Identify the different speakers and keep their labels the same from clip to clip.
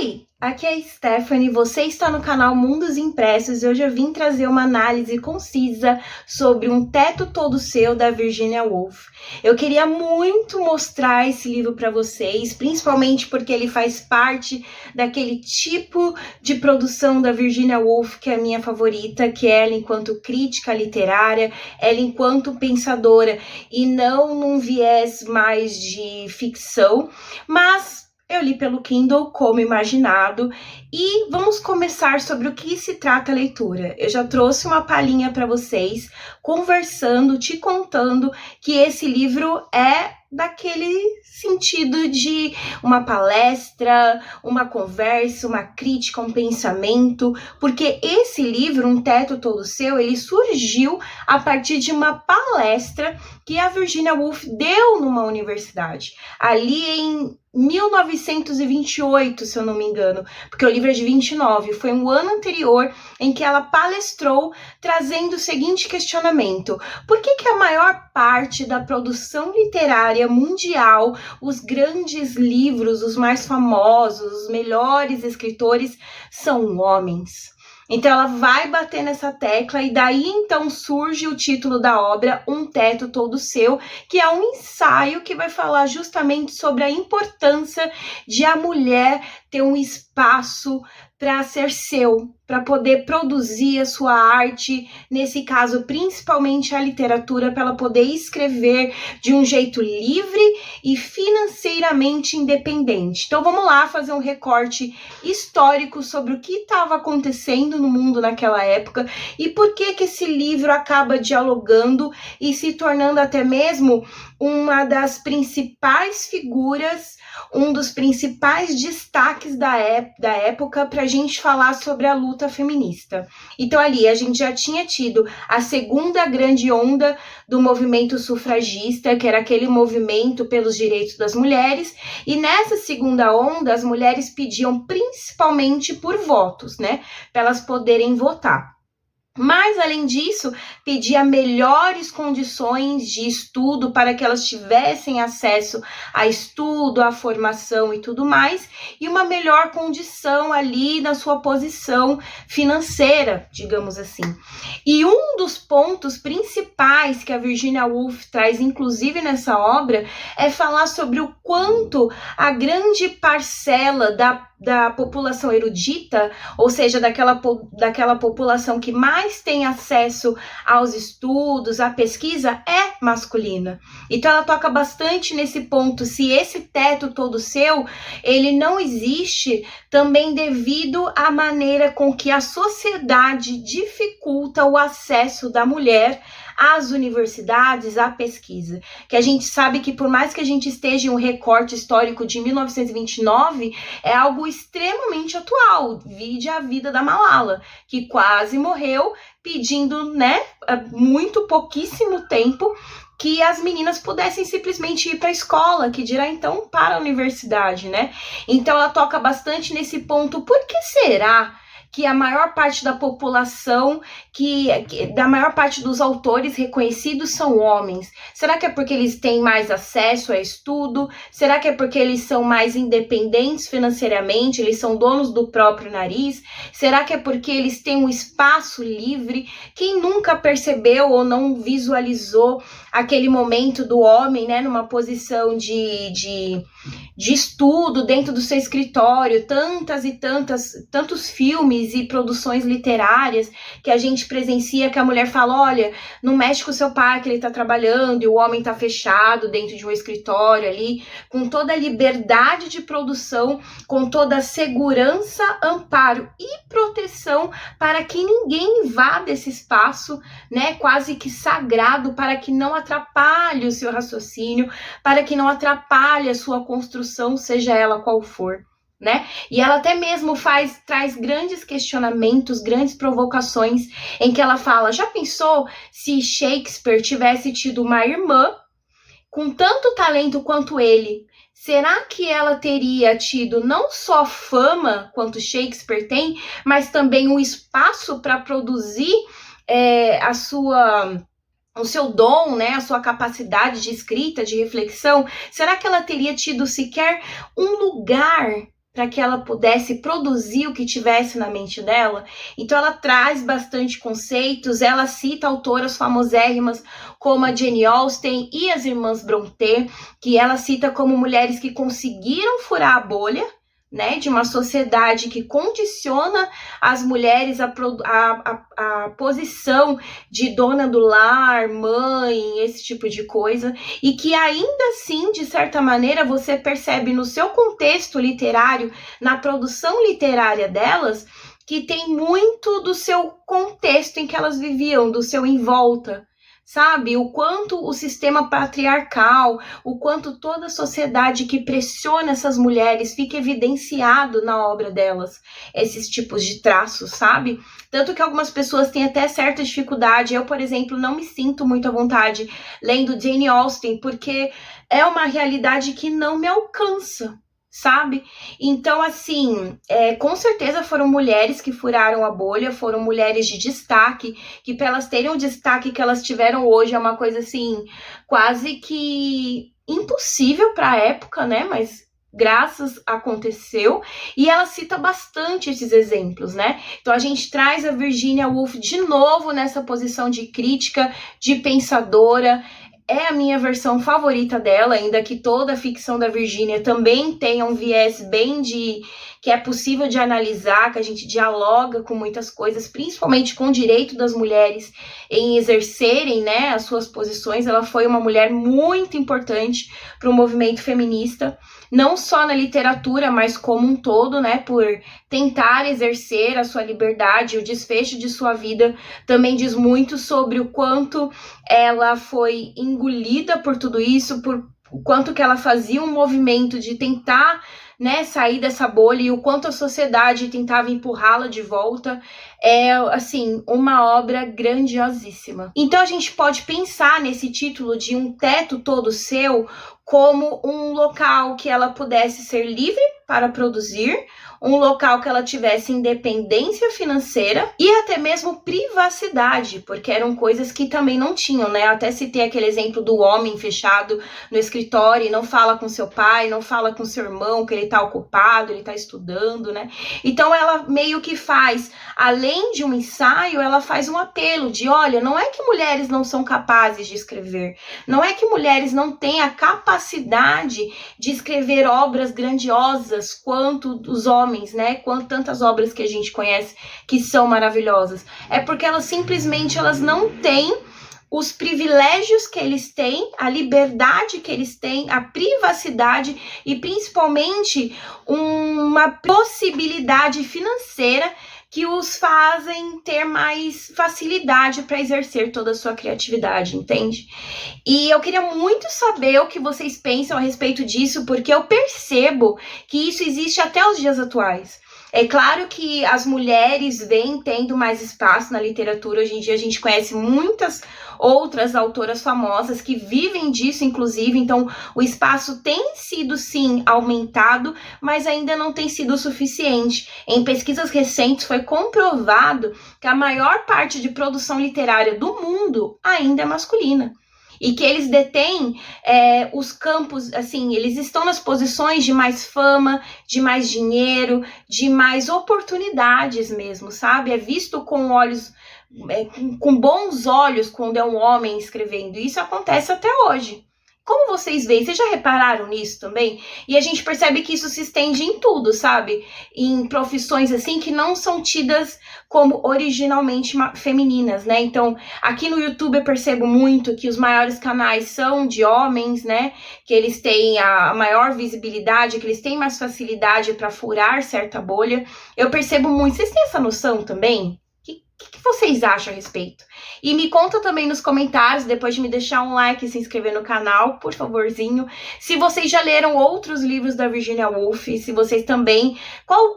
Speaker 1: Oi, aqui é a Stephanie, você está no canal Mundos Impressos e hoje eu vim trazer uma análise concisa sobre Um Teto Todo Seu, da Virginia Woolf. Eu queria muito mostrar esse livro para vocês, principalmente porque ele faz parte daquele tipo de produção da Virginia Woolf que é a minha favorita, que é ela enquanto crítica literária, ela enquanto pensadora, e não num viés mais de ficção, mas eu li pelo Kindle, como imaginado, e vamos começar sobre o que se trata a leitura. Eu já trouxe uma palhinha para vocês, conversando, te contando que esse livro é daquele sentido de uma palestra, uma conversa, uma crítica, um pensamento, porque esse livro, Um Teto Todo Seu, ele surgiu a partir de uma palestra que a Virginia Woolf deu numa universidade, ali em 1928, se eu não me engano, porque o livro é de 29, foi um ano anterior em que ela palestrou, trazendo o seguinte questionamento: por que a maior parte da produção literária mundial, os grandes livros, os mais famosos, os melhores escritores, são homens? Então ela vai bater nessa tecla e daí então surge o título da obra, Um Teto Todo Seu, que é um ensaio que vai falar justamente sobre a importância de a mulher ter um espaço para ser seu, para poder produzir a sua arte, nesse caso principalmente a literatura, para ela poder escrever de um jeito livre e financeiramente independente. Então vamos lá fazer um recorte histórico sobre o que estava acontecendo no mundo naquela época e por que esse livro acaba dialogando e se tornando até mesmo uma das principais figuras, um dos principais destaques da época para a gente falar sobre a luta feminista. Então ali a gente já tinha tido a segunda grande onda do movimento sufragista, que era aquele movimento pelos direitos das mulheres, e nessa segunda onda as mulheres pediam principalmente por votos, né, para elas poderem votar. Mas, além disso, pedia melhores condições de estudo para que elas tivessem acesso a estudo, a formação e tudo mais, e uma melhor condição ali na sua posição financeira, digamos assim. E um dos pontos principais que a Virginia Woolf traz, inclusive nessa obra, é falar sobre o quanto a grande parcela da população erudita, ou seja, daquela população que mais tem acesso aos estudos, à pesquisa, é masculina. Então ela toca bastante nesse ponto, se esse teto todo seu, ele não existe também devido à maneira com que a sociedade dificulta o acesso da mulher às universidades, à pesquisa. Que a gente sabe que por mais que a gente esteja em um recorte histórico de 1929, é algo extremamente atual. Vide a vida da Malala, que quase morreu pedindo, né, muito pouquíssimo tempo que as meninas pudessem simplesmente ir para a escola, que dirá então para a universidade, né? Então ela toca bastante nesse ponto. Por que será que a maior parte da população, da maior parte dos autores reconhecidos são homens? Será que é porque eles têm mais acesso a estudo? Será que é porque eles são mais independentes financeiramente? Eles são donos do próprio nariz? Será que é porque eles têm um espaço livre? Quem nunca percebeu ou não visualizou aquele momento do homem, né, numa posição de estudo dentro do seu escritório, tantos filmes e produções literárias que a gente presencia, que a mulher fala: olha, não mexe com o seu pai que ele tá trabalhando, e o homem tá fechado dentro de um escritório ali, com toda a liberdade de produção, com toda a segurança, amparo e proteção para que ninguém invada esse espaço, né, quase que sagrado, para que não atrapalhe o seu raciocínio, para que não atrapalhe a sua construção, seja ela qual for, né? E ela até mesmo traz grandes questionamentos, grandes provocações, em que ela fala: já pensou se Shakespeare tivesse tido uma irmã com tanto talento quanto ele? Será que ela teria tido não só fama quanto Shakespeare tem, mas também um espaço para produzir o seu dom, né, a sua capacidade de escrita, de reflexão? Será que ela teria tido sequer um lugar para que ela pudesse produzir o que tivesse na mente dela. Então ela traz bastante conceitos, ela cita autoras famosérrimas como a Jane Austen e as irmãs Brontë, que ela cita como mulheres que conseguiram furar a bolha, né, de uma sociedade que condiciona as mulheres a posição de dona do lar, mãe, esse tipo de coisa, e que ainda assim, de certa maneira, você percebe no seu contexto literário, na produção literária delas, que tem muito do seu contexto em que elas viviam, do seu em volta, sabe? O quanto o sistema patriarcal, o quanto toda a sociedade que pressiona essas mulheres fica evidenciado na obra delas, esses tipos de traços, sabe? Tanto que algumas pessoas têm até certa dificuldade. Eu, por exemplo, não me sinto muito à vontade lendo Jane Austen, porque é uma realidade que não me alcança, sabe? Então, assim, com certeza foram mulheres que furaram a bolha, foram mulheres de destaque, que para elas terem o destaque que elas tiveram hoje é uma coisa, assim, quase que impossível para a época, né? Mas graças aconteceu, e ela cita bastante esses exemplos, né? Então a gente traz a Virginia Woolf de novo nessa posição de crítica, de pensadora. É a minha versão favorita dela, ainda que toda a ficção da Virginia também tenha um viés bem que é possível de analisar, que a gente dialoga com muitas coisas, principalmente com o direito das mulheres em exercerem, né, as suas posições. Ela foi uma mulher muito importante para o movimento feminista, não só na literatura, mas como um todo, né, por tentar exercer a sua liberdade. O desfecho de sua vida também diz muito sobre o quanto ela foi engolida por tudo isso, por o quanto que ela fazia um movimento de tentar, né, sair dessa bolha, e o quanto a sociedade tentava empurrá-la de volta. É, assim, uma obra grandiosíssima. Então a gente pode pensar nesse título de Um Teto Todo Seu como um local que ela pudesse ser livre para produzir, um local que ela tivesse independência financeira e até mesmo privacidade, porque eram coisas que também não tinham, né? Eu até citei aquele exemplo do homem fechado no escritório e não fala com seu pai, não fala com seu irmão, que ele tá ocupado, ele tá estudando, né? Então ela meio que faz, além de um ensaio, ela faz um apelo de, olha, não é que mulheres não são capazes de escrever, não é que mulheres não têm a capacidade de escrever obras grandiosas quanto os homens, né? Quanto tantas obras que a gente conhece que são maravilhosas. É porque elas não têm os privilégios que eles têm, a liberdade que eles têm, a privacidade e principalmente uma possibilidade financeira que os fazem ter mais facilidade para exercer toda a sua criatividade, entende? E eu queria muito saber o que vocês pensam a respeito disso, porque eu percebo que isso existe até os dias atuais. É claro que as mulheres vêm tendo mais espaço na literatura. Hoje em dia a gente conhece muitas outras autoras famosas que vivem disso, inclusive. Então o espaço tem sido, sim, aumentado, mas ainda não tem sido o suficiente. Em pesquisas recentes foi comprovado que a maior parte de produção literária do mundo ainda é masculina. E que eles detêm os campos, assim, eles estão nas posições de mais fama, de mais dinheiro, de mais oportunidades mesmo, sabe? É visto com olhos, com bons olhos quando é um homem escrevendo. Isso acontece até hoje. Como vocês veem? Vocês já repararam nisso também? E a gente percebe que isso se estende em tudo, sabe? Em profissões assim que não são tidas como originalmente femininas, né? Então, aqui no YouTube eu percebo muito que os maiores canais são de homens, né? Que eles têm a maior visibilidade, que eles têm mais facilidade para furar certa bolha. Eu percebo muito. Vocês têm essa noção também? O que vocês acham a respeito? E me conta também nos comentários, depois de me deixar um like e se inscrever no canal, por favorzinho. Se vocês já leram outros livros da Virginia Woolf, se vocês também, qual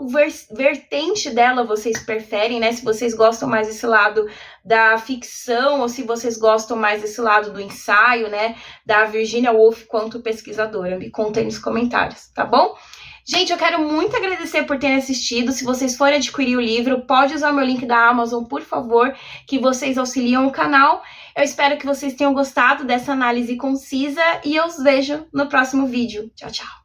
Speaker 1: vertente dela vocês preferem, né? Se vocês gostam mais desse lado da ficção, ou se vocês gostam mais desse lado do ensaio, né? Da Virginia Woolf quanto pesquisadora. Me conta aí nos comentários, tá bom? Gente, eu quero muito agradecer por terem assistido. Se vocês forem adquirir o livro, pode usar o meu link da Amazon, por favor, que vocês auxiliam o canal. Eu espero que vocês tenham gostado dessa análise concisa e eu os vejo no próximo vídeo. Tchau, tchau!